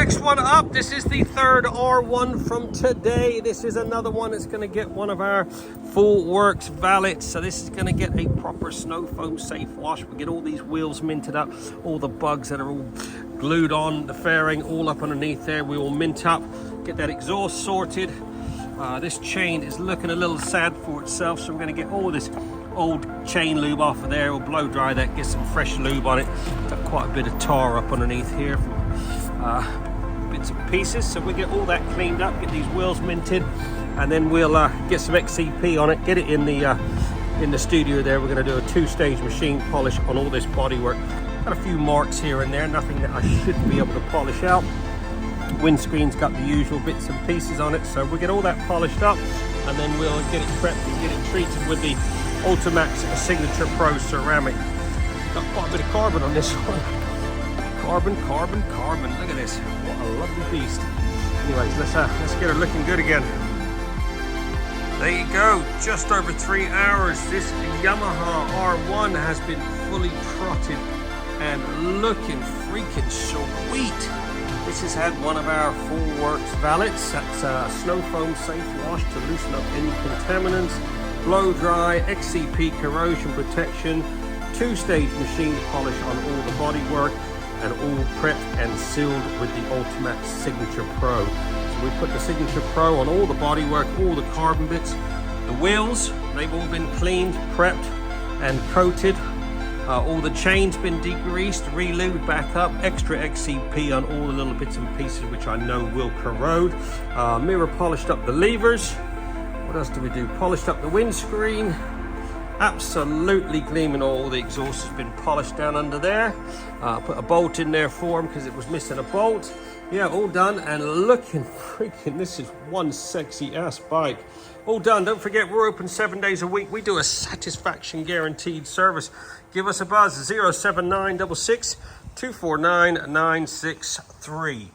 Next one up, this is the third R1 from today. This is another one that's going to get one of our full works valets. So this is going to get a proper Snowfoam safe wash. We get all these wheels minted up, all the bugs that are all glued on the fairing, all up underneath there. We all mint up, get that exhaust sorted. This chain is looking a little sad for itself, so we're going to get all this old chain lube off of there. We'll blow dry that, get some fresh lube on it. Got quite a bit of tar up underneath here from bits and pieces, so we get all that cleaned up, get these wheels minted, and then we'll get some XCP on it, get it in the studio there. We're going to do a 2-stage machine polish on all this bodywork. Got a few marks here and there, nothing that I shouldn't be able to polish out. Windscreen's got the usual bits and pieces on it, so we'll get all that polished up, and then we'll get it prepped and get it treated with the Ultimaxx Signature Pro ceramic. Got quite a bit of carbon on this one. Carbon, carbon, carbon. Look at this. What a lovely beast. Anyways, let's get her looking good again. There you go. Just over 3 hours. This Yamaha R1 has been fully trotted and looking freaking sweet. This has had one of our full works valets. That's a Snowfoam safe wash to loosen up any contaminants, blow dry, XCP corrosion protection, 2-stage machine polish on all the bodywork, and all prepped and sealed with the Ultimaxx Signature Pro. So we put the Signature Pro on all the bodywork, all the carbon bits. The wheels, they've all been cleaned, prepped and coated. All the chains been degreased, re-lubed back up, extra XCP on all the little bits and pieces which I know will corrode. Mirror polished up the levers. What else do we do? Polished up the windscreen. Absolutely gleaming. All the exhaust has been polished down under there. Put a bolt in there for him because it was missing a bolt. Yeah, all done and looking freaking, this is one sexy ass bike. All done. Don't forget, we're open 7 days a week. We do a satisfaction guaranteed service. Give us a buzz, 07966 249 963.